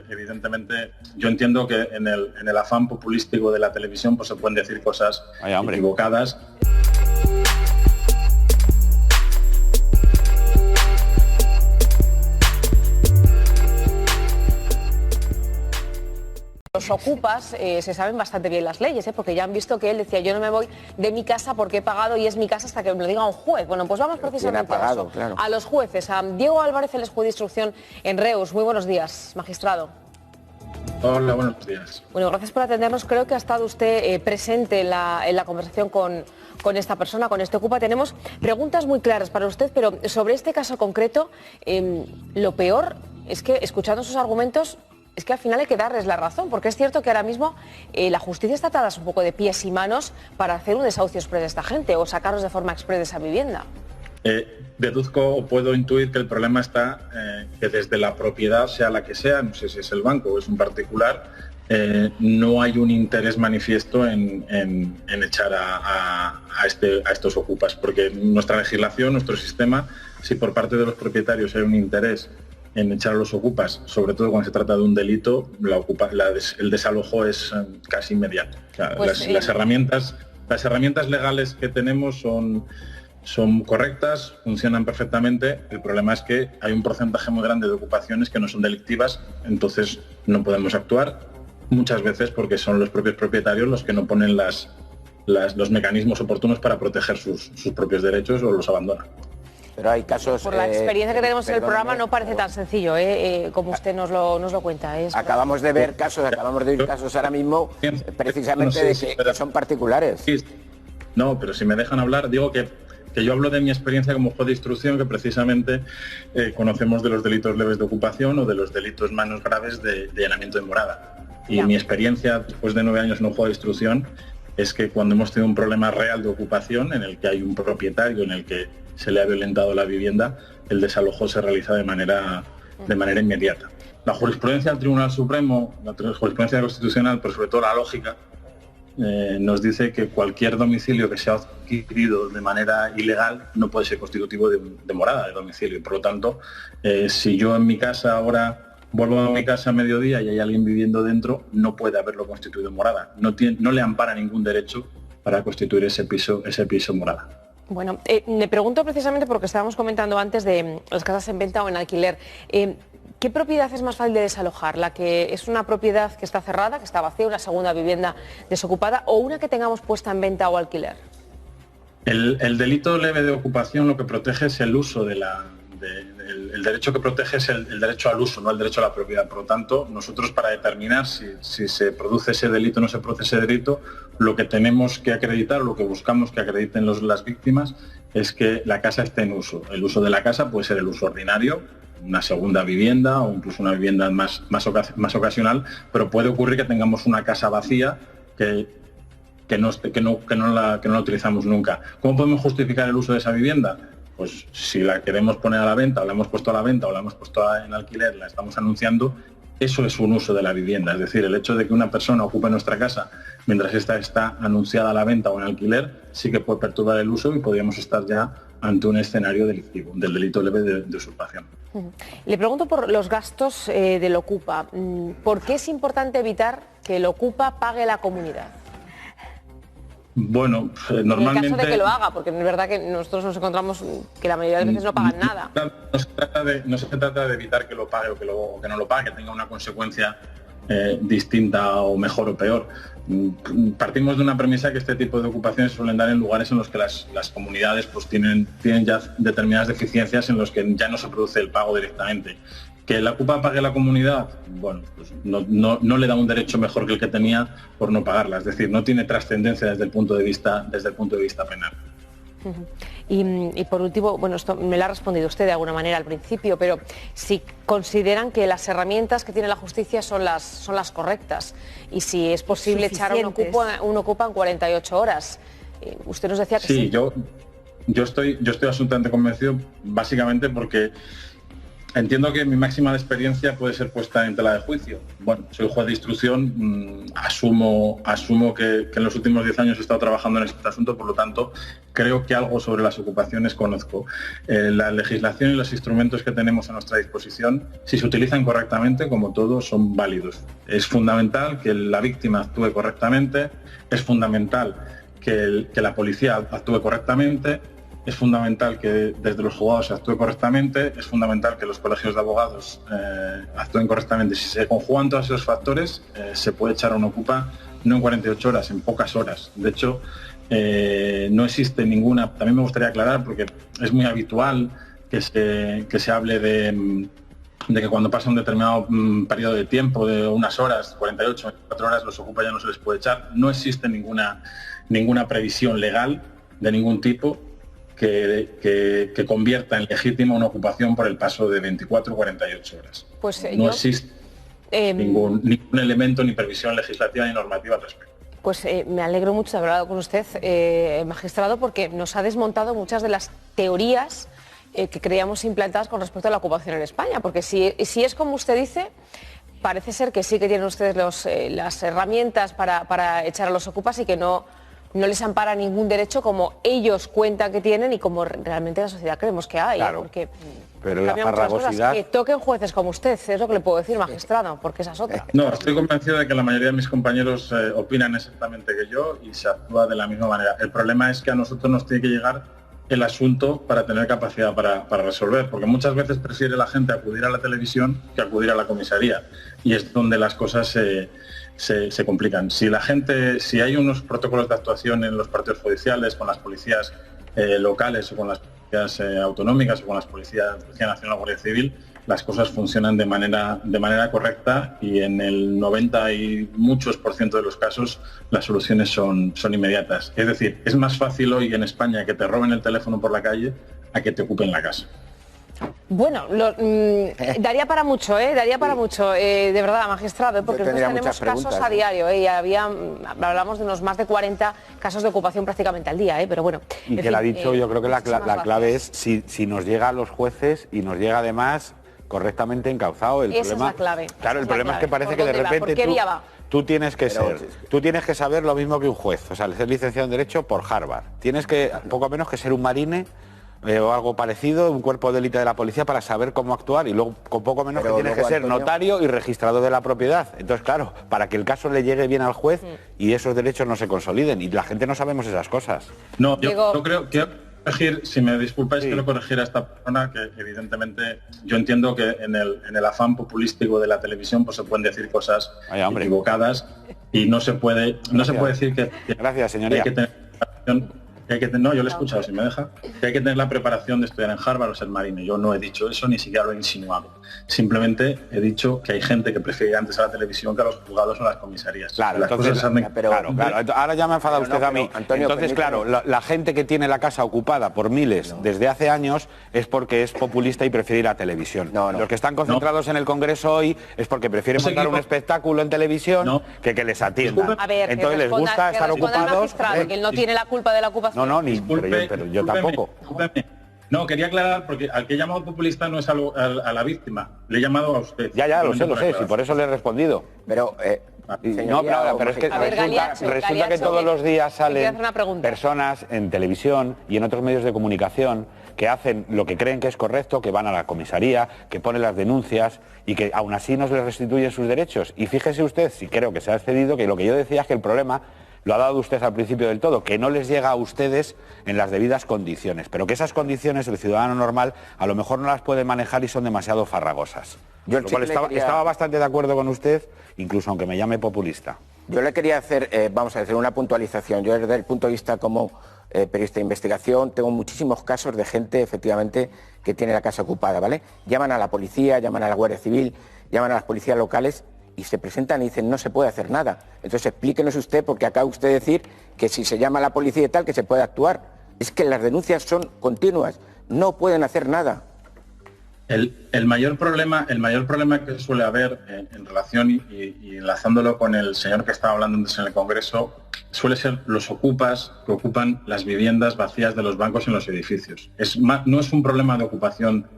Evidentemente, yo entiendo que en el afán populístico de la televisión pues se pueden decir cosas equivocadas. Los ocupas se saben bastante bien las leyes, porque ya han visto que él decía, yo no me voy de mi casa porque he pagado y es mi casa hasta que me lo diga un juez. Bueno, pues vamos precisamente a eso, a los jueces. A Diego Álvarez, el juez de instrucción en Reus. Muy buenos días, magistrado. Hola, buenos días. Bueno, gracias por atendernos. Creo que ha estado usted presente en la conversación con esta persona, con este ocupa. Tenemos preguntas muy claras para usted, pero sobre este caso concreto, lo peor es que, escuchando sus argumentos, es que al final hay que darles la razón, porque es cierto que ahora mismo la justicia está atada un poco de pies y manos para hacer un desahucio exprés de esta gente o sacarlos de forma exprés de esa vivienda. Deduzco o puedo intuir que el problema está que desde la propiedad, sea la que sea, no sé si es el banco o es un particular, no hay un interés manifiesto en echar a estos ocupas, porque nuestra legislación, nuestro sistema, si por parte de los propietarios hay un interés en echar a los ocupas, sobre todo cuando se trata de un delito, el desalojo es casi inmediato. O sea, pues, las herramientas legales que tenemos son correctas, funcionan perfectamente. El problema es que hay un porcentaje muy grande de ocupaciones que no son delictivas, entonces no podemos actuar muchas veces porque son los propios propietarios los que no ponen los mecanismos oportunos para proteger sus propios derechos o los abandonan. Pero hay casos... Por la experiencia que tenemos en el programa no parece tan sencillo, como usted nos lo cuenta. Acabamos de ver casos ahora mismo, precisamente de que son particulares. No, pero si me dejan hablar, digo que yo hablo de mi experiencia como juez de instrucción, que precisamente conocemos de los delitos leves de ocupación o de los delitos menos graves de allanamiento de morada. Y mi experiencia, después de 9 años en un juez de instrucción, es que cuando hemos tenido un problema real de ocupación, en el que hay un propietario, en el que se le ha violentado la vivienda, el desalojo se realiza de manera inmediata. La jurisprudencia del Tribunal Supremo, la jurisprudencia constitucional, pero sobre todo la lógica, nos dice que cualquier domicilio que sea adquirido de manera ilegal no puede ser constitutivo de morada, de domicilio. Por lo tanto, si yo en mi casa ahora vuelvo a mi casa a mediodía y hay alguien viviendo dentro, no puede haberlo constituido morada. No le ampara ningún derecho para constituir ese piso morada. Bueno, me pregunto precisamente porque estábamos comentando antes de las casas en venta o en alquiler. ¿Qué propiedad es más fácil de desalojar? ¿La que es una propiedad que está cerrada, que está vacía, una segunda vivienda desocupada, o una que tengamos puesta en venta o alquiler? El delito leve de ocupación lo que protege es el uso el derecho que protege es el derecho al uso, no el derecho a la propiedad. Por lo tanto, nosotros para determinar si se produce ese delito o no se produce ese delito, lo que tenemos que acreditar, lo que buscamos que acrediten las víctimas, es que la casa esté en uso. El uso de la casa puede ser el uso ordinario, una segunda vivienda o incluso una vivienda más ocasional, pero puede ocurrir que tengamos una casa vacía que no la utilizamos nunca. ¿Cómo podemos justificar el uso de esa vivienda? Pues si la queremos poner a la venta, o la hemos puesto a la venta, o la hemos puesto en alquiler, la estamos anunciando, eso es un uso de la vivienda. Es decir, el hecho de que una persona ocupe nuestra casa mientras esta está anunciada a la venta o en alquiler, sí que puede perturbar el uso y podríamos estar ya ante un escenario delictivo, del delito leve de usurpación. Le pregunto por los gastos del ocupa. ¿Por qué es importante evitar que el ocupa pague la comunidad? Bueno, normalmente... En el caso de que lo haga, porque es verdad que nosotros nos encontramos que la mayoría de veces no pagan nada. No se trata de evitar que lo pague o que no lo pague, que tenga una consecuencia distinta o mejor o peor. Partimos de una premisa que este tipo de ocupaciones suelen dar en lugares en los que las comunidades pues tienen ya determinadas deficiencias en los que ya no se produce el pago directamente. ¿Que la ocupa pague la comunidad? Bueno, pues no le da un derecho mejor que el que tenía por no pagarla. Es decir, no tiene trascendencia desde el punto de vista penal. Y por último, bueno, esto me lo ha respondido usted de alguna manera al principio, pero si consideran que las herramientas que tiene la justicia son las correctas y si es posible echar a un ocupa en 48 horas. Usted nos decía que sí. Yo estoy absolutamente convencido, básicamente porque Entiendo que mi máxima de experiencia puede ser puesta en tela de juicio. Bueno, soy juez de instrucción, asumo que en los últimos 10 años he estado trabajando en este asunto, por lo tanto, creo que algo sobre las ocupaciones conozco. La legislación y los instrumentos que tenemos a nuestra disposición, si se utilizan correctamente, como todos, son válidos. Es fundamental que la víctima actúe correctamente, es fundamental que la policía actúe correctamente, es fundamental que desde los juzgados se actúe correctamente, es fundamental que los colegios de abogados actúen correctamente. Si se conjugan todos esos factores, se puede echar a un ocupa no en 48 horas, en pocas horas. De hecho, no existe ninguna, también me gustaría aclarar, porque es muy habitual que se hable de que cuando pasa un determinado periodo de tiempo, de unas horas, 48, 24 horas, los ocupa ya no se les puede echar. No existe ninguna previsión legal de ningún tipo que convierta en legítima una ocupación por el paso de 24 o 48 horas. Pues, no existe ningún elemento ni previsión legislativa ni normativa al respecto. Pues me alegro mucho de haber hablado con usted, magistrado, porque nos ha desmontado muchas de las teorías que creíamos implantadas con respecto a la ocupación en España, porque si es como usted dice, parece ser que sí que tienen ustedes las herramientas para echar a los ocupas y que no les ampara ningún derecho como ellos cuentan que tienen y como realmente la sociedad creemos que hay. Claro, porque pero la farragosidad... Que toquen jueces como usted, es lo que le puedo decir, magistrado, porque esa es otra. No, estoy convencido de que la mayoría de mis compañeros opinan exactamente que yo y se actúa de la misma manera. El problema es que a nosotros nos tiene que llegar el asunto para tener capacidad para resolver, porque muchas veces prefiere la gente acudir a la televisión que acudir a la comisaría, y es donde las cosas se complican. Si hay unos protocolos de actuación en los partidos judiciales, con las policías locales o con las policías autonómicas o con las Policía Nacional o Guardia Civil, las cosas funcionan de manera correcta y en el 90 y muchos % de los casos las soluciones son inmediatas. Es decir, es más fácil hoy en España que te roben el teléfono por la calle a que te ocupen la casa. Bueno, daría para mucho, daría para mucho, de verdad, magistrado, porque nosotros tenemos casos a diario, y hablamos de unos más de 40 casos de ocupación prácticamente al día, pero bueno. Y que le ha dicho, yo creo que la clave es si nos llega a los jueces y nos llega además correctamente encauzado. Esa es la clave. Claro, el problema es que parece que de repente tú tienes que saber lo mismo que un juez, o sea, ser licenciado en Derecho por Harvard. Tienes que, poco menos que ser un marine o algo parecido, un cuerpo de élite de la policía para saber cómo actuar, y luego con poco menos que tienes que ser notario y registrador de la propiedad. Entonces, claro, para que el caso le llegue bien al juez y esos derechos no se consoliden, y la gente no sabemos esas cosas. No, yo creo que corregir, si me disculpáis, quiero corregir a esta persona, que evidentemente yo entiendo que en el afán populístico de la televisión pues se pueden decir cosas equivocadas y no se puede decir que gracias, señoría. No, yo le he escuchado, si me deja, que hay que tener la preparación de estudiar en Harvard o ser marine. Yo no he dicho eso, ni siquiera lo he insinuado. Simplemente he dicho que hay gente que prefiere ir antes a la televisión que a los juzgados o a las comisarías. Claro, entonces, claro. Ahora ya me ha enfadado usted a mí. Antonio, entonces, claro, la gente que tiene la casa ocupada por miles desde hace años es porque es populista y prefiere ir a televisión. Los que están concentrados en el Congreso hoy es porque prefieren montar un espectáculo en televisión que les atiendan. A ver, entonces les gusta estar ocupados. Que él no tiene la culpa de la ocupación. No, pero yo tampoco. No, quería aclarar, porque al que he llamado populista no es a la víctima, le he llamado a usted. Ya, lo sé, y por eso le he respondido. Pero, pero es que resulta que todos los días salen personas en televisión y en otros medios de comunicación que hacen lo que creen que es correcto, que van a la comisaría, que ponen las denuncias y que aún así no se les restituyen sus derechos. Y fíjese usted, si creo que se ha excedido, que lo que yo decía es que el problema lo ha dado usted al principio del todo, que no les llega a ustedes en las debidas condiciones, pero que esas condiciones el ciudadano normal a lo mejor no las puede manejar y son demasiado farragosas. Yo estaba bastante de acuerdo con usted, incluso aunque me llame populista. Yo le quería hacer, hacer una puntualización. Yo desde el punto de vista como periodista de investigación tengo muchísimos casos de gente, efectivamente, que tiene la casa ocupada, ¿vale? Llaman a la policía, llaman a la Guardia Civil, llaman a las policías locales y se presentan y dicen no se puede hacer nada. Entonces explíquenos usted, porque acaba usted de decir que si se llama a la policía y tal, que se puede actuar. Es que las denuncias son continuas, no pueden hacer nada. El mayor problema que suele haber en relación y enlazándolo con el señor que estaba hablando antes en el Congreso, suele ser los ocupas que ocupan las viviendas vacías de los bancos en los edificios. No es un problema de ocupación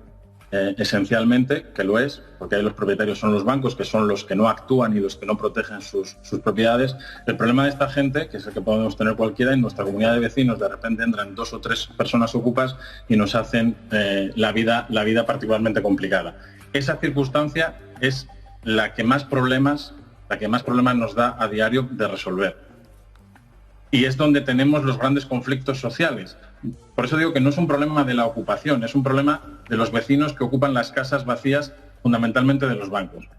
esencialmente, que lo es, porque ahí los propietarios son los bancos, que son los que no actúan y los que no protegen sus propiedades. El problema de esta gente, que es el que podemos tener cualquiera, en nuestra comunidad de vecinos de repente entran 2 o 3 personas ocupas y nos hacen la vida particularmente complicada. Esa circunstancia es la que más problemas nos da a diario de resolver. Y es donde tenemos los grandes conflictos sociales. Por eso digo que no es un problema de la ocupación, es un problema de los vecinos que ocupan las casas vacías fundamentalmente de los bancos.